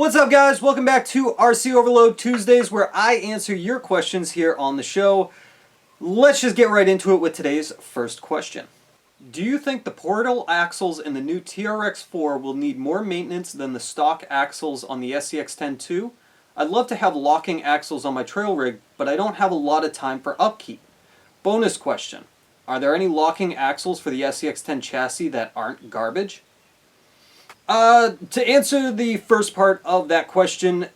What's up, guys? Welcome back to RC Overload Tuesdays, where I answer your questions here on the show. Let's just get right into it with today's first question. Do you think the portal axles in the new TRX4 will need more maintenance than the stock axles on the SCX-10 II? I'd love to have locking axles on my trail rig, but I don't have a lot of time for upkeep. Bonus question. Are there any locking axles for the SCX-10 chassis that aren't garbage? To answer the first part of that question,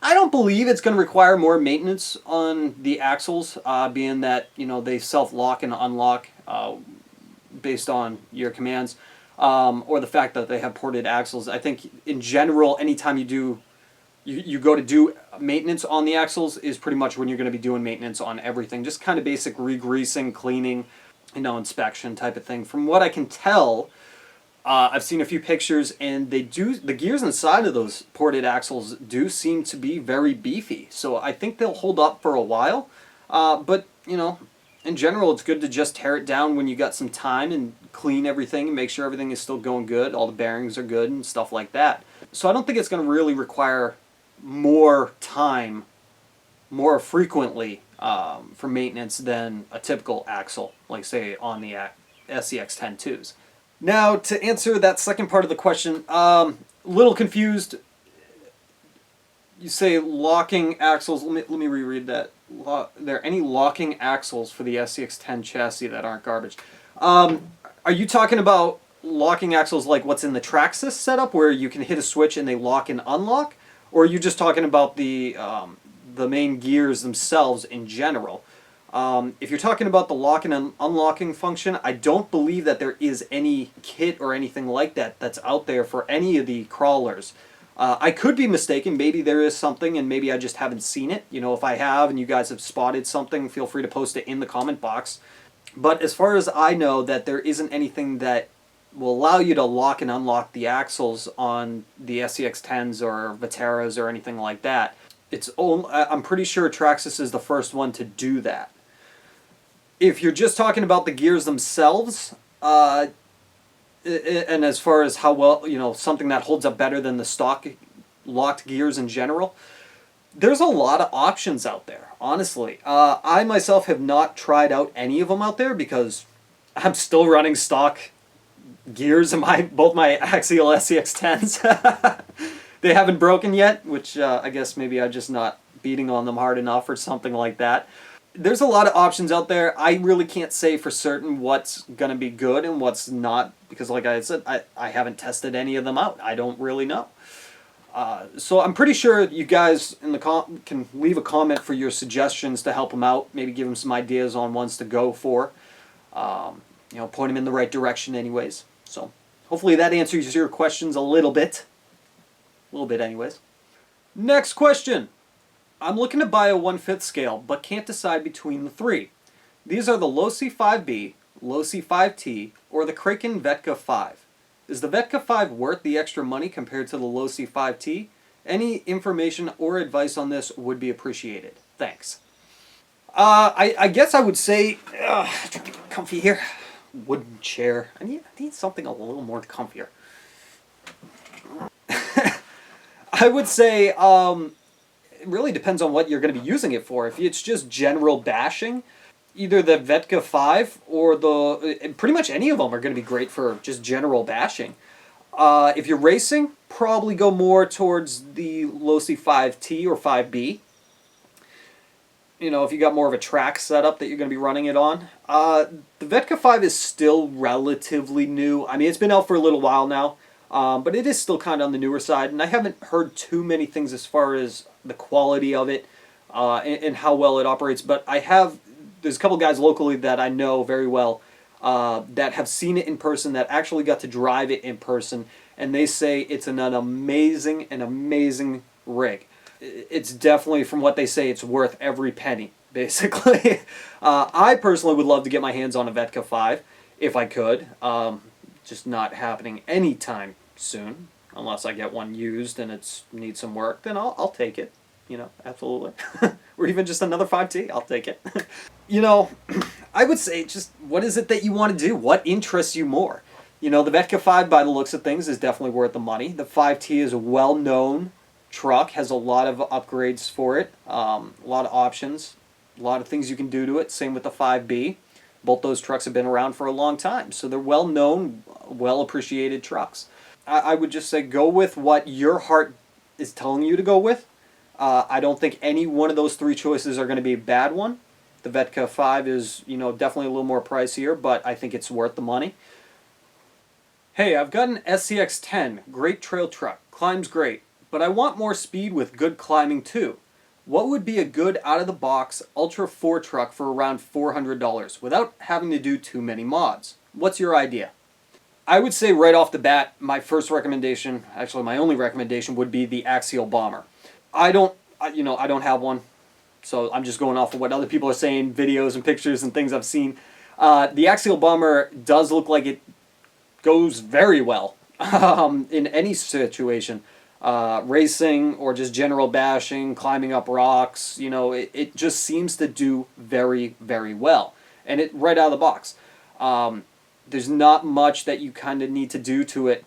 I don't believe it's going to require more maintenance on the axles, being that, they self-lock and unlock based on your commands, or the fact that they have ported axles. I think in general, anytime you go to do maintenance on the axles is pretty much when you're going to be doing maintenance on everything. Just kind of basic re-greasing, cleaning, inspection type of thing. From what I can tell, I've seen a few pictures, and the gears inside of those ported axles do seem to be very beefy. So I think they'll hold up for a while. But, in general, it's good to just tear it down when you got some time and clean everything and make sure everything is still going good, all the bearings are good and stuff like that. So I don't think it's going to really require more time, more frequently for maintenance than a typical axle, like say on the SCX-10 IIs. Now, to answer that second part of the question, a little confused. You say locking axles. Let me reread that. Are there any locking axles for the SCX-10 chassis that aren't garbage? Are you talking about locking axles like what's in the Traxxas setup, where you can hit a switch and they lock and unlock? Or are you just talking about the main gears themselves in general? If you're talking about the locking and unlocking function, I don't believe that there is any kit or anything like that that's out there for any of the crawlers. I could be mistaken. Maybe there is something and maybe I just haven't seen it. If I have and you guys have spotted something, feel free to post it in the comment box. But as far as I know, that there isn't anything that will allow you to lock and unlock the axles on the SCX-10s or Vetteras or anything like that. I'm pretty sure Traxxas is the first one to do that. If you're just talking about the gears themselves, and as far as how well, something that holds up better than the stock locked gears in general, there's a lot of options out there, honestly. I myself have not tried out any of them out there because I'm still running stock gears in both my axial SCX-10s. They haven't broken yet, which I guess maybe I'm just not beating on them hard enough or something like that. There's a lot of options out there. I really can't say for certain what's going to be good and what's not, because like I said, I haven't tested any of them out. I don't really know. So I'm pretty sure you guys in the can leave a comment for your suggestions to help them out. Maybe give them some ideas on ones to go for. Point them in the right direction anyways. So hopefully that answers your questions a little bit. A little bit anyways. Next question. I'm looking to buy a 1/5 scale, but can't decide between the three. These are the Losi 5B, Losi 5T, or the Kraken Vette 5. Is the Vette 5 worth the extra money compared to the Losi 5T? Any information or advice on this would be appreciated. Thanks. I guess I would say, trying to get comfy here. Wooden chair. I need something a little more comfier. I would say, it really depends on what you're going to be using it for. If it's just general bashing, either the Vette 5 or pretty much any of them are going to be great for just general bashing. If you're racing, probably go more towards the Losi 5T or 5B. If you got more of a track setup that you're going to be running it on. The Vette 5 is still relatively new. I mean, it's been out for a little while now. But it is still kind of on the newer side, and I haven't heard too many things as far as the quality of it and how well it operates. But there's a couple guys locally that I know very well that have seen it in person, that actually got to drive it in person, and they say it's an amazing rig. It's definitely, from what they say, it's worth every penny, basically. I personally would love to get my hands on a Vette 5 if I could. Just not happening anytime soon, unless I get one used and it needs some work. Then I'll take it, absolutely. Or even just another 5T, I'll take it. I would say just what is it that you want to do? What interests you more? You know, the Vette 5, by the looks of things, is definitely worth the money. The 5T is a well-known truck, has a lot of upgrades for it, a lot of options, a lot of things you can do to it. Same with the 5B. Both those trucks have been around for a long time, so they're well-known, well-appreciated trucks. I would just say go with what your heart is telling you to go with. I don't think any one of those three choices are going to be a bad one. The Vette 5 is, you know, definitely a little more pricier, but I think it's worth the money. Hey, I've got an SCX-10, great trail truck, climbs great, but I want more speed with good climbing too. What would be a good out-of-the-box Ultra 4 truck for around $400 without having to do too many mods? What's your idea? I would say right off the bat, my first recommendation, actually my only recommendation, would be the Axial Bomber. I don't have one, so I'm just going off of what other people are saying, videos and pictures and things I've seen. The Axial Bomber does look like it goes very well in any situation. Racing or just general bashing, climbing up rocks, you know, it just seems to do very, very well. And it right out of the box. There's not much that you kind of need to do to it,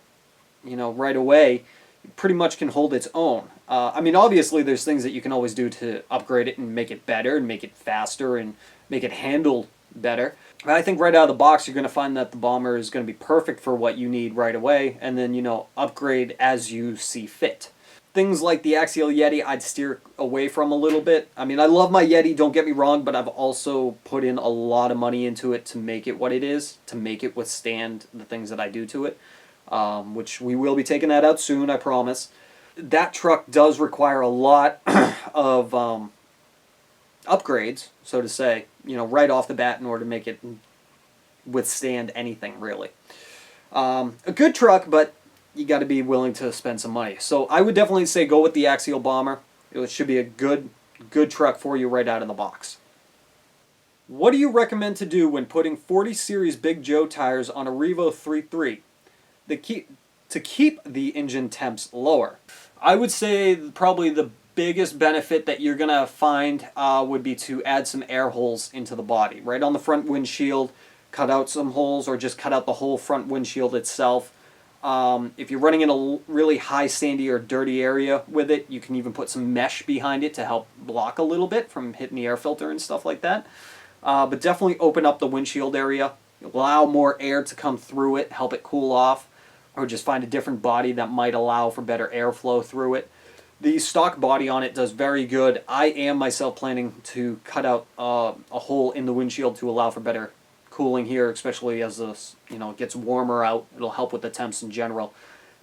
you know, right away. It pretty much can hold its own. I mean, obviously there's things that you can always do to upgrade it and make it better and make it faster and make it handle better. But I think right out of the box you're going to find that the Bomber is going to be perfect for what you need right away, and then, you know, upgrade as you see fit. Things like the Axial Yeti I'd steer away from a little bit. I mean, I love my Yeti, don't get me wrong, but I've also put in a lot of money into it to make it what it is, to make it withstand the things that I do to it, which we will be taking that out soon, I promise. That truck does require a lot of upgrades, so to say, you know, right off the bat in order to make it withstand anything, really. A good truck, but you got to be willing to spend some money. So I would definitely say go with the Axial Bomber. It should be a good truck for you right out of the box. What do you recommend to do when putting 40 Series Big Joe tires on a Revo 3.3 to keep the engine temps lower? I would say probably the biggest benefit that you're going to find would be to add some air holes into the body. Right on the front windshield, cut out some holes or just cut out the whole front windshield itself. If you're running in a really high sandy or dirty area with it, you can even put some mesh behind it to help block a little bit from hitting the air filter and stuff like that. But definitely open up the windshield area, allow more air to come through it, help it cool off, or just find a different body that might allow for better airflow through it. The stock body on it does very good. I am myself planning to cut out a hole in the windshield to allow for better cooling here, especially as this, you know, it gets warmer out. It'll help with the temps in general.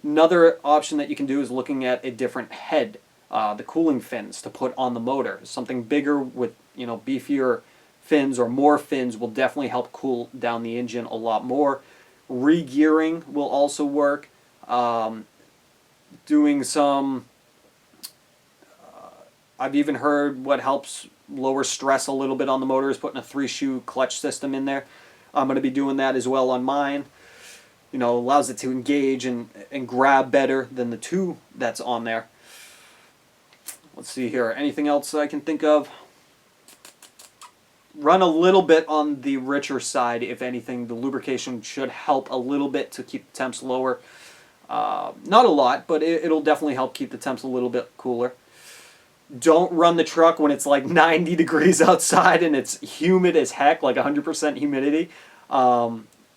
Another option that you can do is looking at a different head, the cooling fins to put on the motor. Something bigger with, you know, beefier fins or more fins will definitely help cool down the engine a lot more. Re-gearing will also work. Doing some, I've even heard what helps lower stress a little bit on the motor is putting a 3-shoe clutch system in there. I'm going to be doing that as well on mine. You know, allows it to engage and grab better than the 2 that's on there. Let's see here. Anything else I can think of? Run a little bit on the richer side, if anything. The lubrication should help a little bit to keep the temps lower. Not a lot, but it'll definitely help keep the temps a little bit cooler. Don't run the truck when it's like 90 degrees outside and it's humid as heck, like 100% humidity.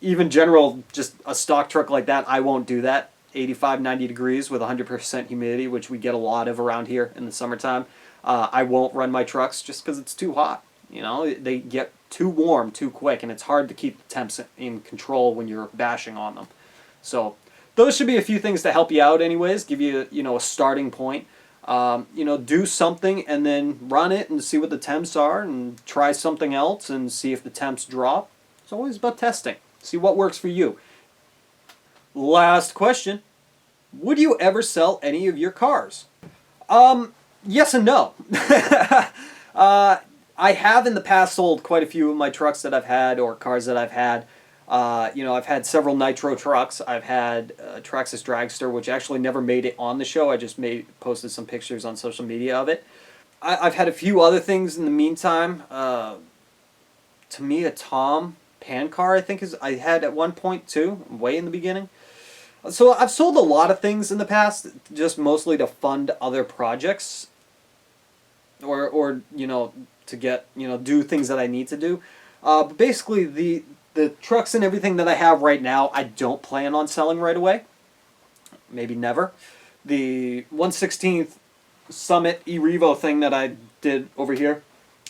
Even general, just a stock truck like that, I won't do that. 85, 90 degrees with 100% humidity, which we get a lot of around here in the summertime. I won't run my trucks just because it's too hot. You know, they get too warm too quick, and it's hard to keep the temps in control when you're bashing on them. So those should be a few things to help you out anyways, give you, you know, a starting point. You know, do something and then run it and see what the temps are and try something else and see if the temps drop. It's always about testing. See what works for you. Last question. Would you ever sell any of your cars? Yes and no. I have in the past sold quite a few of my trucks that I've had or cars that I've had. You know, I've had several nitro trucks. I've had a Traxxas Dragster, which actually never made it on the show. I just posted some pictures on social media of it. I've had a few other things in the meantime. To me, a Tom pan car, I think I had at one point too, way in the beginning. So I've sold a lot of things in the past, just mostly to fund other projects, or to get do things that I need to do. But basically, the trucks and everything that I have right now, I don't plan on selling right away. Maybe never. The 1/16th Summit E-Revo thing that I did over here,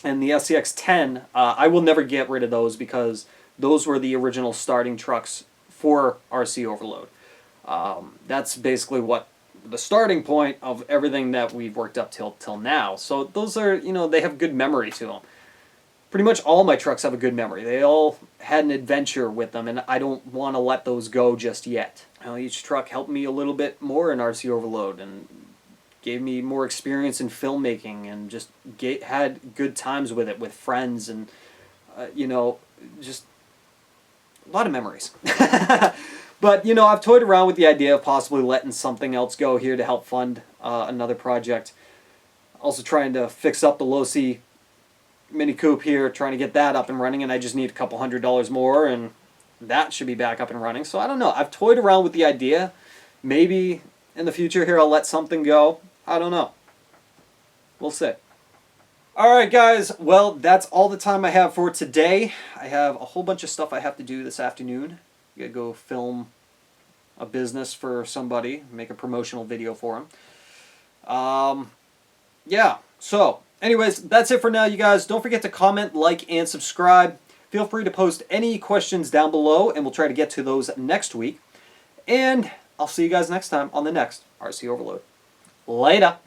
and the SCX-10, I will never get rid of those because those were the original starting trucks for RC Overload. That's basically what the starting point of everything that we've worked up till now. So those are, they have good memory to them. Pretty much all my trucks have a good memory. They all had an adventure with them, and I don't want to let those go just yet. Each truck helped me a little bit more in RC Overload and gave me more experience in filmmaking, and just had good times with it with friends, and just a lot of memories. But I've toyed around with the idea of possibly letting something else go here to help fund another project. Also trying to fix up the low-C Mini Coupe here, trying to get that up and running, and I just need a couple $100 more, and that should be back up and running. So I don't know. I've toyed around with the idea. Maybe in the future here I'll let something go. I don't know. We'll see. Alright guys, well, that's all the time I have for today. I have a whole bunch of stuff I have to do this afternoon. I gotta go film a business for somebody, make a promotional video for them. Yeah, so anyways, that's it for now, you guys. Don't forget to comment, like, and subscribe. Feel free to post any questions down below, and we'll try to get to those next week. And I'll see you guys next time on the next RC Overload. Later.